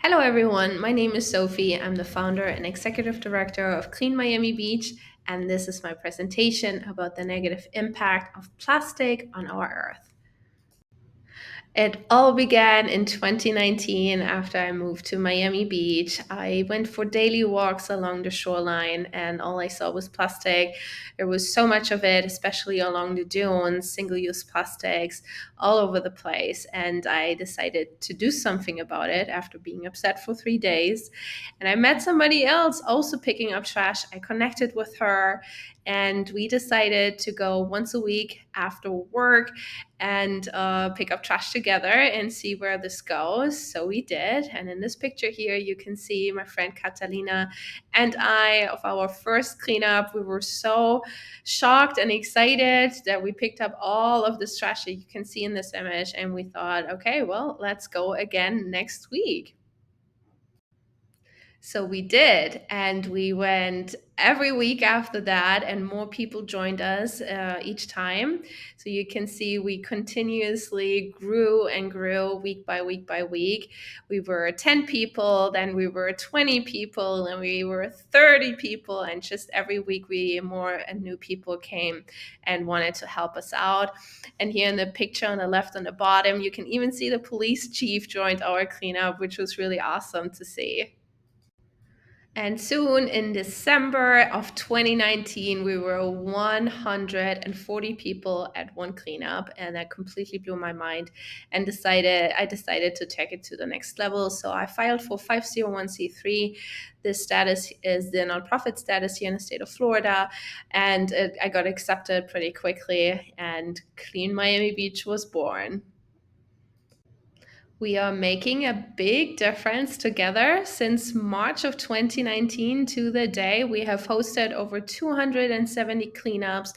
Hello, everyone. My name is Sophie. I'm the founder and executive director of Clean Miami Beach, and this is my presentation about the negative impact of plastic on our Earth. It all began in 2019 after I moved to Miami Beach. I went for daily walks along the shoreline, and all I saw was plastic. There was so much of it, especially along the dunes, single use plastics all over the place. And I decided to do something about it after being upset for 3 days. And I met somebody else also picking up trash. I connected with her, and we decided to go once a week after work and pick up trash together and see where this goes. So we did. And in this picture here, you can see my friend Catalina and I of our first cleanup. We were so shocked and excited that we picked up all of this trash that you can see in this image. And we thought, okay, well, let's go again next week. So we did, and we went every week after that, and more people joined us each time. So you can see we continuously grew and grew week by week by week. We were 10 people, then we were 20 people, and we were 30 people, and just every week we more and new people came and wanted to help us out. And here in the picture on the left on the bottom, you can even see the police chief joined our cleanup, which was really awesome to see. And soon in December of 2019, we were 140 people at one cleanup, and that completely blew my mind. And I decided to take it to the next level. So I filed for 501c3. This status is the nonprofit status here in the state of Florida, and I got accepted pretty quickly. And Clean Miami Beach was born. We are making a big difference together. Since March of 2019 to the day, we have hosted over 270 cleanups,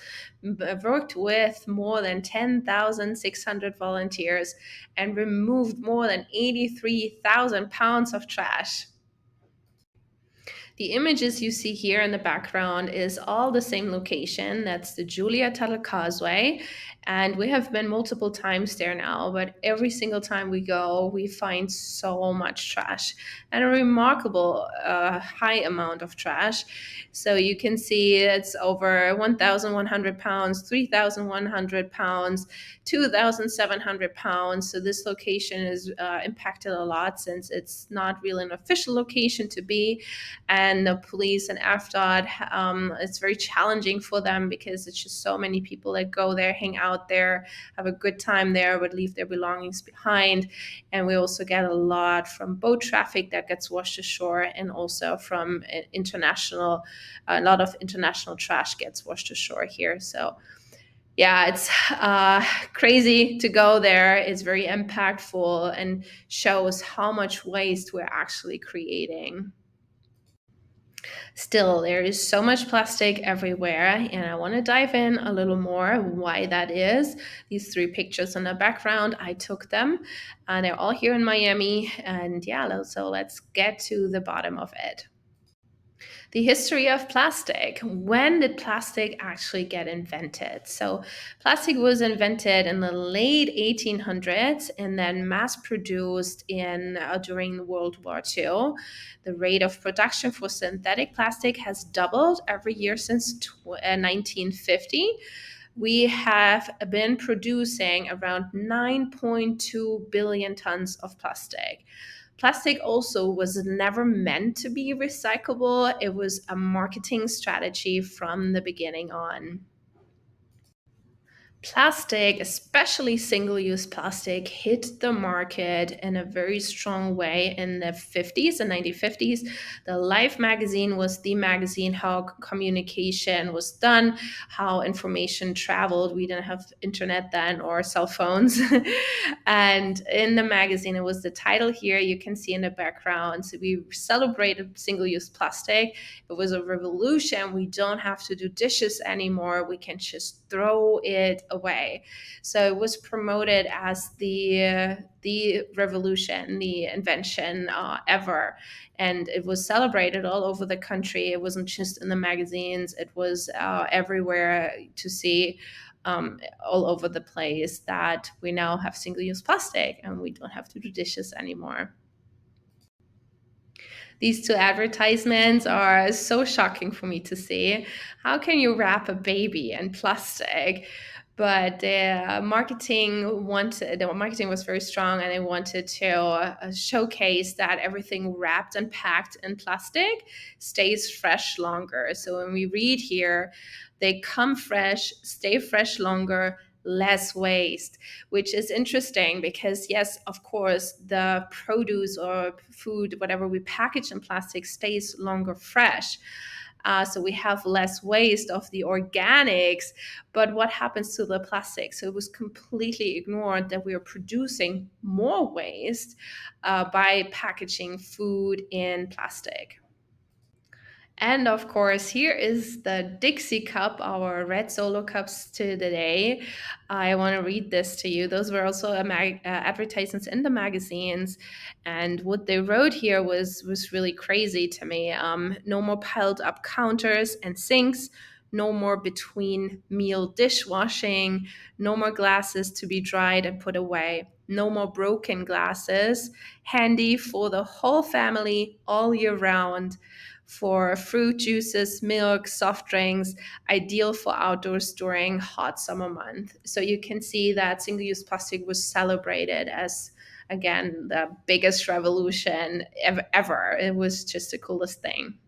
worked with more than 10,600 volunteers, and removed more than 83,000 pounds of trash. The images you see here in the background is all the same location. That's the Julia Tuttle Causeway. And we have been multiple times there now, but every single time we go, we find so much trash and a remarkable high amount of trash. So you can see it's over 1,100 pounds, 3,100 pounds, 2,700 pounds. So this location is impacted a lot since it's not really an official location to be, and the police and AFDOT, it's very challenging for them because it's just so many people that go there, hang out there, have a good time there, but leave their belongings behind. And we also get a lot from boat traffic that gets washed ashore, and also from a lot of international trash gets washed ashore here. So yeah, it's crazy to go there. It's very impactful and shows how much waste we're actually creating. Still, there is so much plastic everywhere, and I want to dive in a little more why that is. These three pictures in the background, I took them, and they're all here in Miami. And yeah, so let's get to the bottom of it. The history of plastic. When did plastic actually get invented? So, plastic was invented in the late 1800s and then mass produced in during World War II. The rate of production for synthetic plastic has doubled every year since 1950. We have been producing around 9.2 billion tons of plastic. Plastic also was never meant to be recyclable. It was a marketing strategy from the beginning on. Plastic, especially single use plastic, hit the market in a very strong way in the 50s and 1950s. The Life magazine was the magazine how communication was done, how information traveled. We didn't have internet then or cell phones. And in the magazine, it was the title here you can see in the background. So we celebrated single use plastic. It was a revolution. We don't have to do dishes anymore. We can just throw it away. So it was promoted as the revolution, the invention ever, and it was celebrated all over the country. It wasn't just in the magazines; it was everywhere to see. All over the place that we now have single-use plastic and we don't have to do dishes anymore. These two advertisements are so shocking for me to see. How can you wrap a baby in plastic? But the marketing was very strong, and they wanted to showcase that everything wrapped and packed in plastic stays fresh longer. So when we read here, they come fresh, stay fresh longer, less waste, which is interesting because, yes, of course, the produce or food, whatever we package in plastic, stays longer fresh. So we have less waste of the organics, but what happens to the plastic? So it was completely ignored that we are producing more waste by packaging food in plastic. And of course, here is the Dixie Cup, our red solo cups to the day. I want to read this to you. Those were also advertisements in the magazines, and what they wrote here was really crazy to me. No more piled up counters and sinks. No more between meal dishwashing. No more glasses to be dried and put away. No more broken glasses. Handy for the whole family all year round for fruit juices, milk, soft drinks, ideal for outdoors during hot summer month. So you can see that single-use plastic was celebrated as, again, the biggest revolution ever. It was just the coolest thing.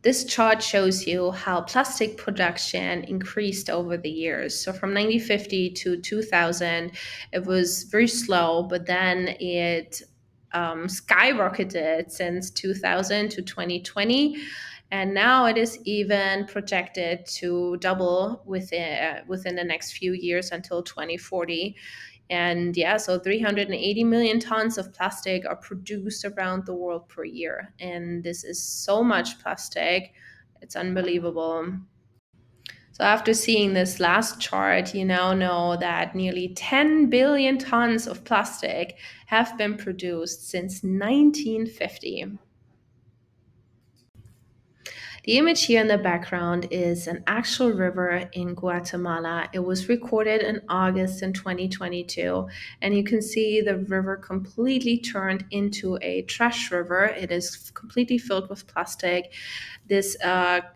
This chart shows you how plastic production increased over the years. So from 1950 to 2000, it was very slow, but then it skyrocketed since 2000 to 2020. And now it is even projected to double within the next few years until 2040. And yeah, so 380 million tons of plastic are produced around the world per year. And this is so much plastic. It's unbelievable. So after seeing this last chart, you now know that nearly 10 billion tons of plastic have been produced since 1950. The image here in the background is an actual river in Guatemala. It was recorded in August in 2022, and you can see the river completely turned into a trash river. It is completely filled with plastic. This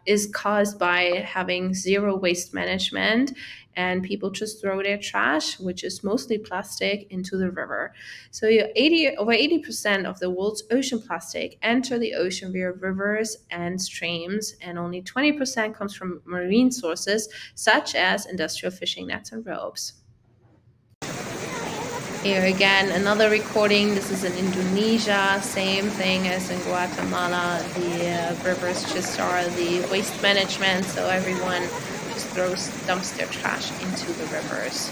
is caused by having zero waste management, and people just throw their trash, which is mostly plastic, into the river. So over 80% of the world's ocean plastic enter the ocean via rivers and streams, and only 20% comes from marine sources such as industrial fishing nets and ropes. Here again, another recording. This is in Indonesia. Same thing as in Guatemala. The rivers just are the waste management, so everyone just dumps their trash into the rivers.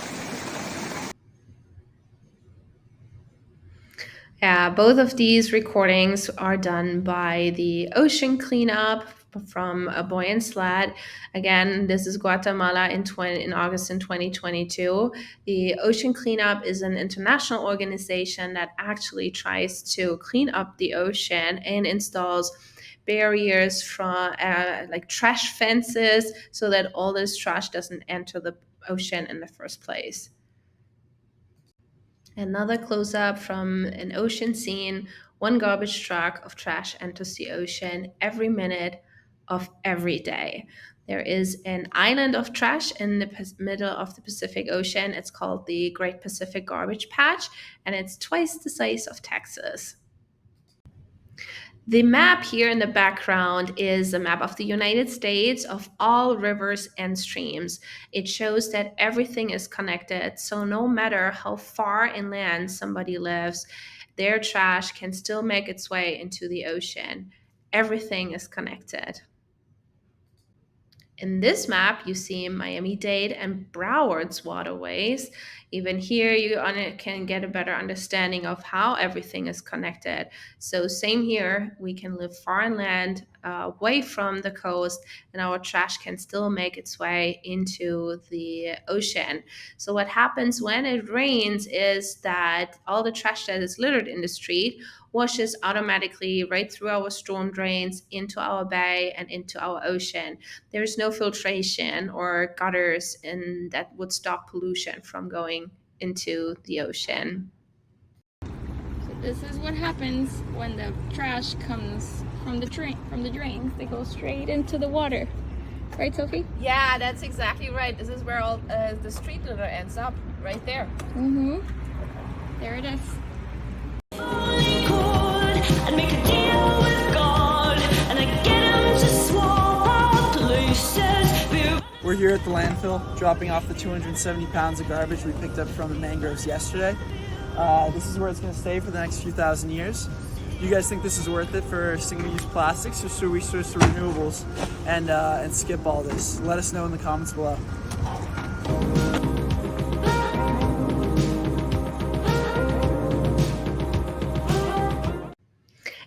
Yeah, both of these recordings are done by the Ocean Cleanup from a Boy and Sled. Again, this is Guatemala in August in 2022. The Ocean Cleanup is an international organization that actually tries to clean up the ocean and installs barriers from like trash fences so that all this trash doesn't enter the ocean in the first place. Another close up from an ocean scene. One garbage truck of trash enters the ocean every minute of every day. There is an island of trash in the middle of the Pacific Ocean. It's called the Great Pacific Garbage Patch, and it's twice the size of Texas. The map here in the background is a map of the United States of all rivers and streams. It shows that everything is connected. So no matter how far inland somebody lives, their trash can still make its way into the ocean. Everything is connected. In this map, you see Miami-Dade and Broward's waterways. Even here, you can get a better understanding of how everything is connected. So same here, we can live far inland, away from the coast, and our trash can still make its way into the ocean. So what happens when it rains is that all the trash that is littered in the street washes automatically right through our storm drains into our bay and into our ocean. There's no filtration or gutters and that would stop pollution from going into the ocean. This is what happens when the trash comes from the drains. They go straight into the water. Right, Sophie? Yeah, that's exactly right. This is where all the street litter ends up, right there. Mm-hmm. There it is. We're here at the landfill, dropping off the 270 pounds of garbage we picked up from the mangroves yesterday. This is where it's going to stay for the next few thousand years. You guys think this is worth it for single-use plastics, or should we switch to renewables and skip all this? Let us know in the comments below.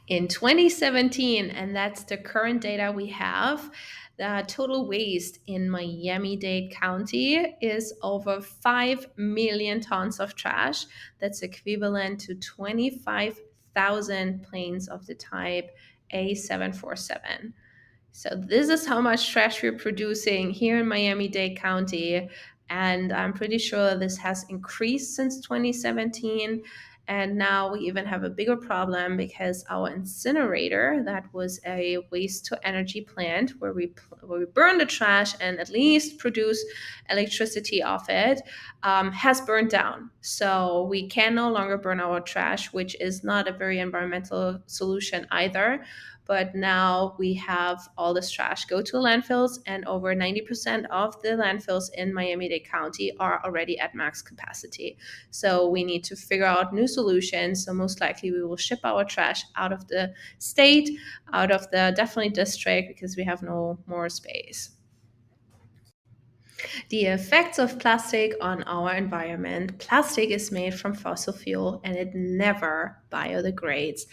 In 2017, and that's the current data we have, the total waste in Miami-Dade County is over 5 million tons of trash. That's equivalent to 25,000 planes of the type A747. So this is how much trash we're producing here in Miami-Dade County. And I'm pretty sure this has increased since 2017. And now we even have a bigger problem because our incinerator, that was a waste to energy plant where we burn the trash and at least produce electricity off it, has burned down. So we can no longer burn our trash, which is not a very environmental solution either. But now we have all this trash go to landfills, and over 90% of the landfills in Miami-Dade County are already at max capacity. So we need to figure out new solutions. So most likely we will ship our trash out of the state, out of the definitely district, because we have no more space. The effects of plastic on our environment. Plastic is made from fossil fuel and it never biodegrades.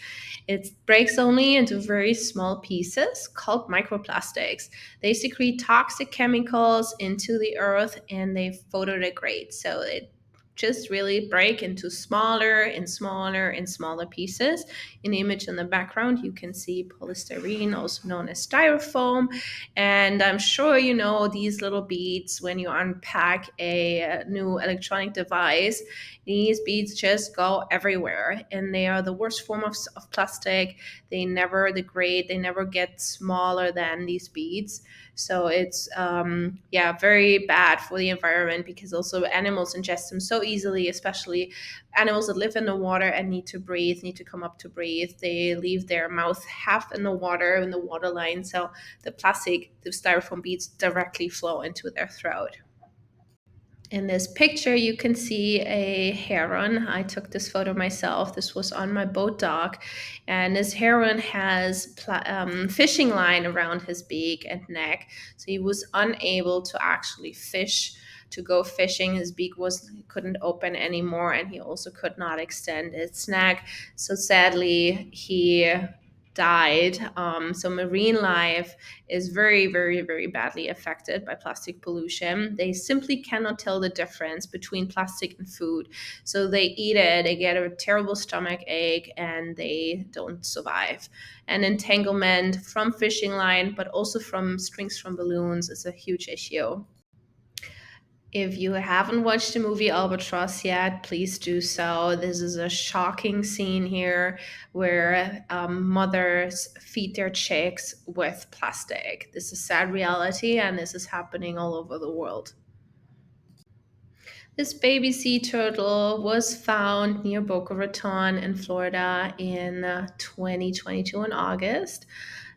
It breaks only into very small pieces called microplastics. They secrete toxic chemicals into the earth and they photodegrade. So it just really break into smaller and smaller and smaller pieces. In the image in the background, you can see polystyrene, also known as styrofoam. And I'm sure you know these little beads when you unpack a new electronic device. These beads just go everywhere, and they are the worst form of plastic. They never degrade, they never get smaller than these beads. So it's very bad for the environment because also animals ingest them so easily, especially animals that live in the water and need to come up to breathe. They leave their mouth half in the water line. So the styrofoam beads directly flow into their throat. In this picture, you can see a heron. I took this photo myself. This was on my boat dock. And this heron has fishing line around his beak and neck. So he was unable to actually go fishing. His beak couldn't open anymore, and he also could not extend its neck. So sadly, he died. So marine life is very, very, very badly affected by plastic pollution. They simply cannot tell the difference between plastic and food. So they eat it, they get a terrible stomach ache, and they don't survive. And entanglement from fishing line, but also from strings from balloons, is a huge issue. If you haven't watched the movie Albatross yet, please do so. This is a shocking scene here where mothers feed their chicks with plastic. This is sad reality, and this is happening all over the world. This baby sea turtle was found near Boca Raton in Florida in 2022 in August.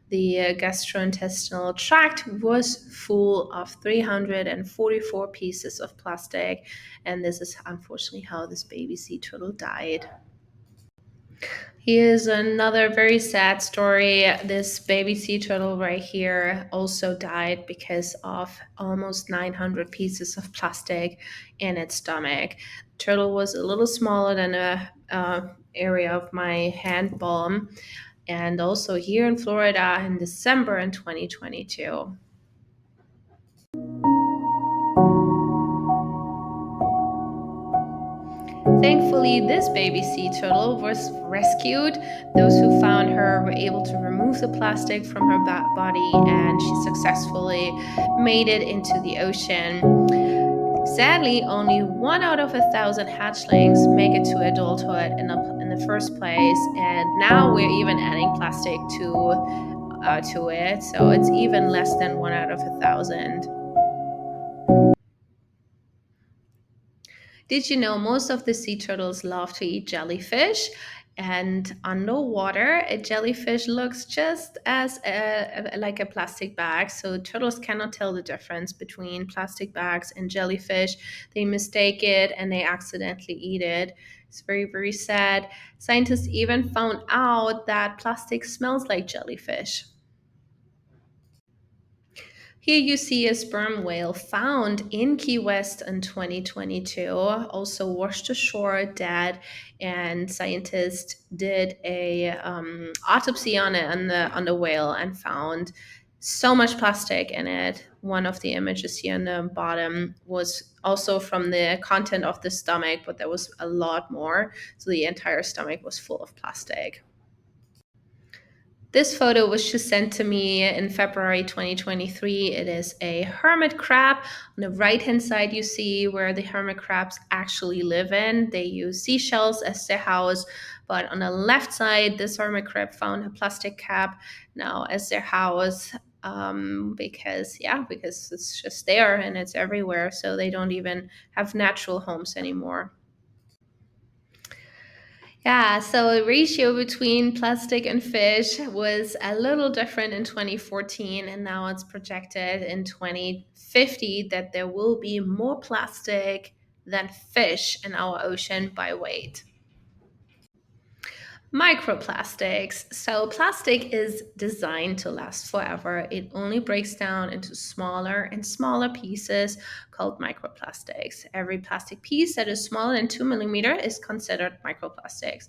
The gastrointestinal tract was full of 344 pieces of plastic, and this is unfortunately how this baby sea turtle died. Here's another very sad story. This baby sea turtle right here also died because of almost 900 pieces of plastic in its stomach. Turtle was a little smaller than a area of my hand palm, and also here in Florida in December in 2022. Thankfully, this baby sea turtle was rescued. Those who found her were able to remove the plastic from her body, and she successfully made it into the ocean. Sadly, only 1 out of 1,000 hatchlings make it to adulthood in the the first place, and now we're even adding plastic to it, so it's even less than 1 out of 1,000. Did you know most of the sea turtles love to eat jellyfish? And underwater, a jellyfish looks just as like a plastic bag. So turtles cannot tell the difference between plastic bags and jellyfish. They mistake it and they accidentally eat it. It's very, very sad. Scientists even found out that plastic smells like jellyfish. Here you see a sperm whale found in Key West in 2022, also washed ashore dead, and scientists did a autopsy on the whale and found so much plastic in it. One of the images here on the bottom was also from the content of the stomach, but there was a lot more. So the entire stomach was full of plastic. This photo was just sent to me in February 2023. It is a hermit crab. On the right-hand side, you see where the hermit crabs actually live in. They use seashells as their house. But on the left side, this hermit crab found a plastic cap now as their house, because it's just there and it's everywhere. So they don't even have natural homes anymore. Yeah, so the ratio between plastic and fish was a little different in 2014, and now it's projected in 2050 that there will be more plastic than fish in our ocean by weight. Microplastics. So, plastic is designed to last forever. It only breaks down into smaller and smaller pieces called microplastics. Every plastic piece that is smaller than 2 millimeter is considered microplastics.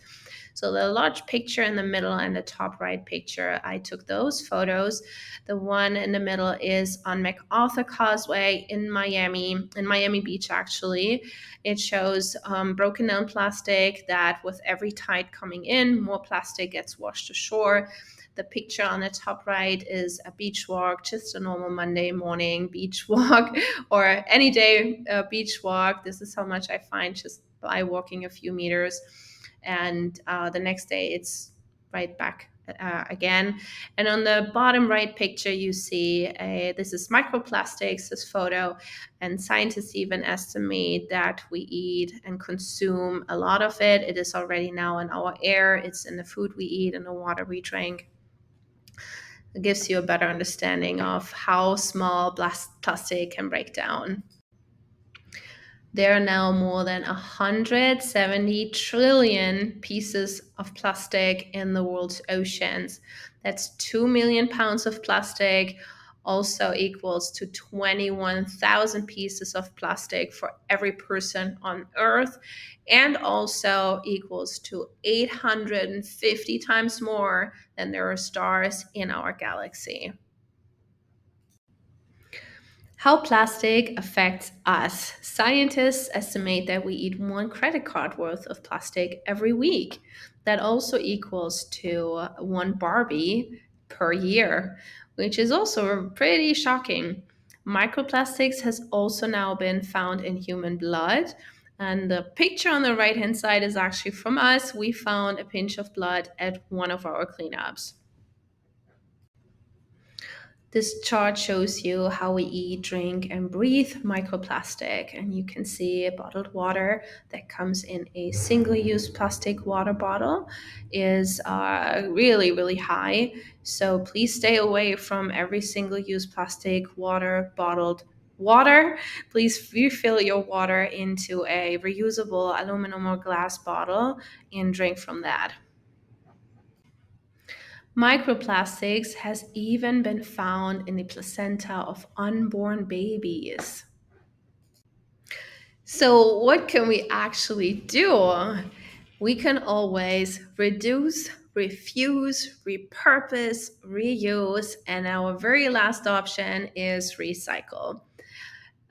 So, the large picture in the middle and the top right picture, I took those photos. The one in the middle is on MacArthur Causeway in Miami Beach, actually. It shows broken down plastic that with every tide coming in, more plastic gets washed ashore. The picture on the top right is a beach walk, just a normal Monday morning beach walk or any day beach walk. This is how much I find just by walking a few meters. And the next day it's right back again. And on the bottom right picture, you see this is microplastics, this photo, and scientists even estimate that we eat and consume a lot of it. It is already now in our air, it's in the food we eat and the water we drink. It gives you a better understanding of how small plastic can break down. There are now more than 170 trillion pieces of plastic in the world's oceans. That's 2 million pounds of plastic, also equals to 21,000 pieces of plastic for every person on Earth, and also equals to 850 times more than there are stars in our galaxy. How plastic affects us. Scientists estimate that we eat 1 credit card worth of plastic every week. That also equals to 1 Barbie per year, which is also pretty shocking. Microplastics has also now been found in human blood. And the picture on the right-hand side is actually from us. We found a pinch of blood at one of our cleanups. This chart shows you how we eat, drink, and breathe microplastic. And you can see bottled water that comes in a single-use plastic water bottle is really, really high. So please stay away from every single-use plastic bottled water. Please refill your water into a reusable aluminum or glass bottle and drink from that. Microplastics has even been found in the placenta of unborn babies. So, what can we actually do? We can always reduce, refuse, repurpose, reuse, and our very last option is recycle.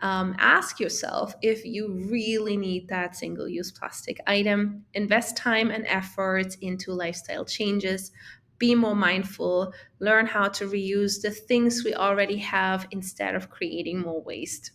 Ask yourself if you really need that single use plastic item. Invest time and effort into lifestyle changes. Be more mindful. Learn how to reuse the things we already have instead of creating more waste.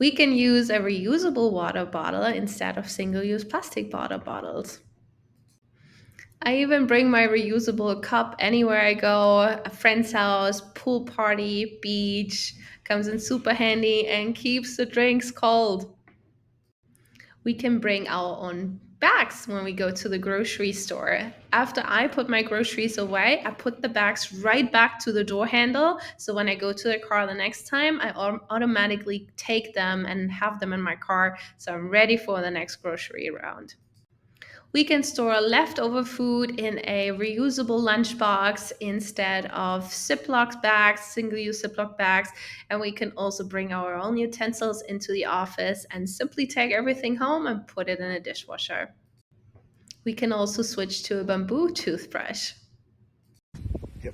We can use a reusable water bottle instead of single-use plastic water bottles. I even bring my reusable cup anywhere I go, a friend's house, pool party, beach. Comes in super handy and keeps the drinks cold. We can bring our own bags when we go to the grocery store. After I put my groceries away, I put the bags right back to the door handle. So when I go to the car the next time, I automatically take them and have them in my car. So I'm ready for the next grocery round. We can store leftover food in a reusable lunchbox instead of Ziploc bags, single-use Ziploc bags, and we can also bring our own utensils into the office and simply take everything home and put it in a dishwasher. We can also switch to a bamboo toothbrush. Yep.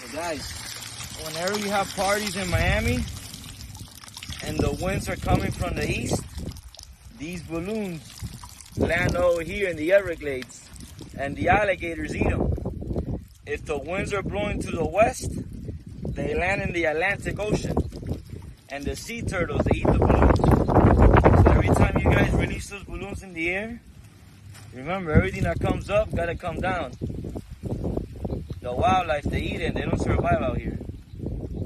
Hey guys, whenever you have parties in Miami and the winds are coming from the east, these balloons land over here in the Everglades and the alligators eat them. If the winds are blowing to the west, they land in the Atlantic Ocean and the sea turtles, they eat the balloons. So every time you guys release those balloons in the air, remember, everything that comes up gotta come down. The wildlife, they eat it, they don't survive out here.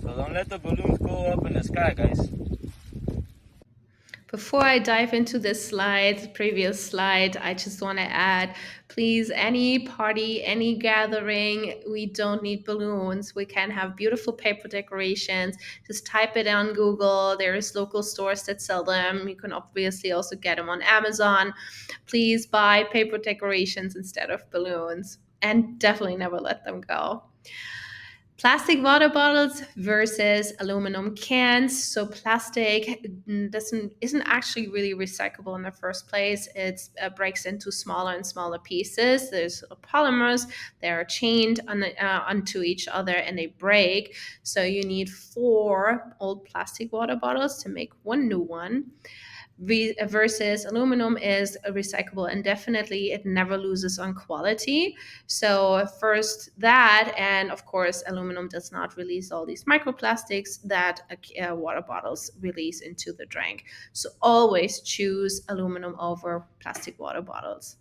So don't let the balloons go up in the sky, guys. Before I dive into this previous slide, I just want to add, please, any party, any gathering, we don't need balloons. We can have beautiful paper decorations. Just type it on Google. There's local stores that sell them. You can obviously also get them on Amazon. Please buy paper decorations instead of balloons, and definitely never let them go. Plastic water bottles versus aluminum cans. So plastic isn't actually really recyclable in the first place. It breaks into smaller and smaller pieces. There's polymers. They are chained onto each other and they break. So you need 4 old plastic water bottles to make 1 new one. Versus aluminum is recyclable indefinitely. It never loses on quality. So first that, and of course aluminum does not release all these microplastics that water bottles release into the drink. So always choose aluminum over plastic water bottles.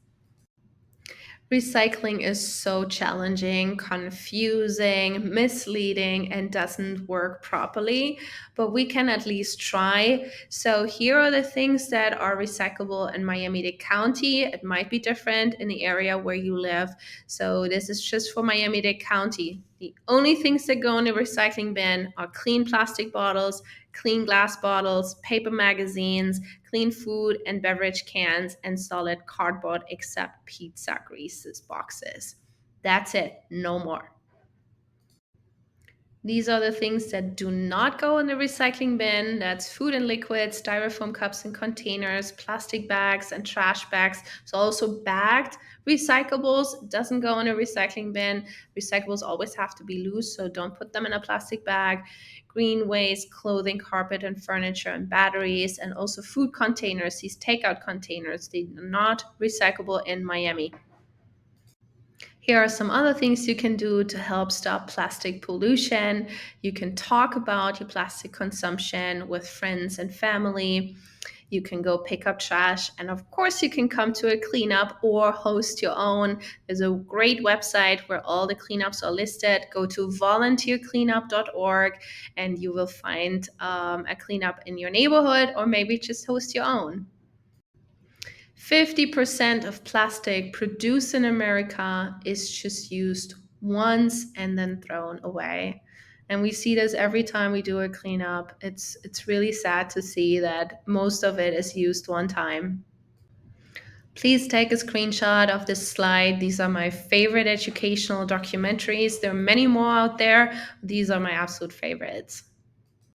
Recycling is so challenging, confusing, misleading, and doesn't work properly, but we can at least try. So here are the things that are recyclable in Miami-Dade County. It might be different in the area where you live. So this is just for Miami-Dade County. The only things that go in the recycling bin are clean plastic bottles, clean glass bottles, paper magazines, clean food and beverage cans, and solid cardboard except pizza greases boxes. That's it, no more. These are the things that do not go in the recycling bin. That's food and liquids, styrofoam cups and containers, plastic bags and trash bags. So also bagged recyclables doesn't go in a recycling bin. Recyclables always have to be loose, so don't put them in a plastic bag. Green waste, clothing, carpet and furniture and batteries, and also food containers, these takeout containers, they are not recyclable in Miami. Here are some other things you can do to help stop plastic pollution. You can talk about your plastic consumption with friends and family. You can go pick up trash. And of course, you can come to a cleanup or host your own. There's a great website where all the cleanups are listed. Go to volunteercleanup.org and you will find a cleanup in your neighborhood, or maybe just host your own. 50% of plastic produced in America is just used once and then thrown away. And we see this every time we do a cleanup. It's really sad to see that most of it is used one time. Please take a screenshot of this slide. These are my favorite educational documentaries. There are many more out there. These are my absolute favorites.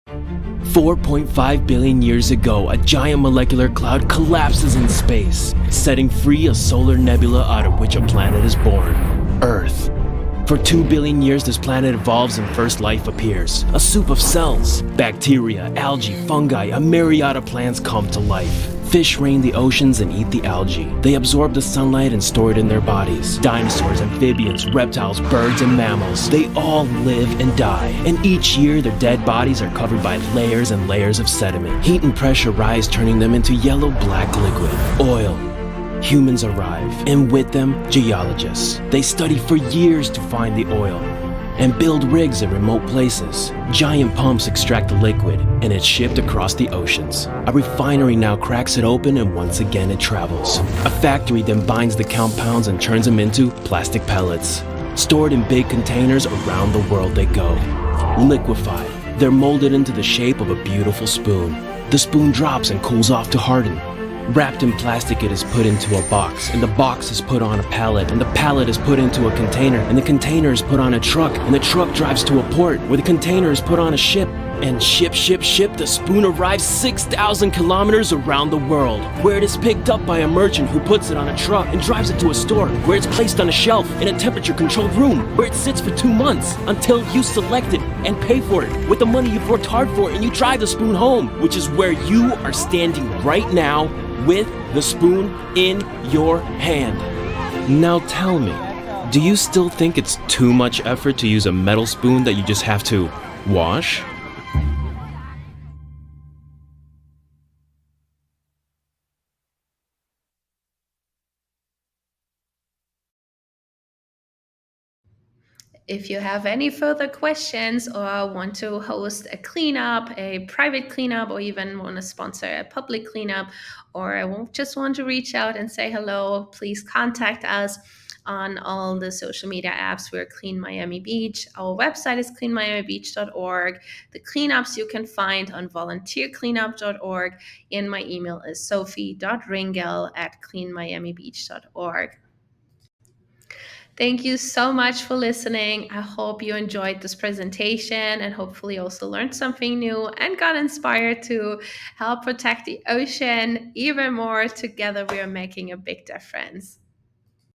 4.5 billion years ago, a giant molecular cloud collapses in space, setting free a solar nebula out of which a planet is born, Earth. For 2 billion years, this planet evolves and first life appears. A soup of cells. Bacteria, algae, fungi, a myriad of plants come to life. Fish rain the oceans and eat the algae. They absorb the sunlight and store it in their bodies. Dinosaurs, amphibians, reptiles, birds, and mammals, they all live and die. And each year, their dead bodies are covered by layers and layers of sediment. Heat and pressure rise, turning them into yellow-black liquid. Oil. Humans arrive, and with them, geologists. They study for years to find the oil and build rigs in remote places. Giant pumps extract the liquid, and it's shipped across the oceans. A refinery now cracks it open, and once again it travels. A factory then binds the compounds and turns them into plastic pellets. Stored in big containers, around the world they go. Liquefied, they're molded into the shape of a beautiful spoon. The spoon drops and cools off to harden. Wrapped in plastic, it is put into a box, and the box is put on a pallet, and the pallet is put into a container, and the container is put on a truck, and the truck drives to a port, where the container is put on a ship. And ship, the spoon arrives 6,000 kilometers around the world, where it is picked up by a merchant who puts it on a truck and drives it to a store, where it's placed on a shelf in a temperature-controlled room, where it sits for 2 months until you select it and pay for it with the money you've worked hard for, and you drive the spoon home, which is where you are standing right now with the spoon in your hand. Now tell me, do you still think it's too much effort to use a metal spoon that you just have to wash? If you have any further questions or want to host a cleanup, a private cleanup, or even want to sponsor a public cleanup, or just want to reach out and say hello, please contact us on all the social media apps. We're Clean Miami Beach. Our website is cleanmiamibeach.org. The cleanups you can find on volunteercleanup.org. And my email is sophie.ringel@cleanmiamibeach.org. Thank you so much for listening. I hope you enjoyed this presentation and hopefully also learned something new and got inspired to help protect the ocean even more. Together, we are making a big difference.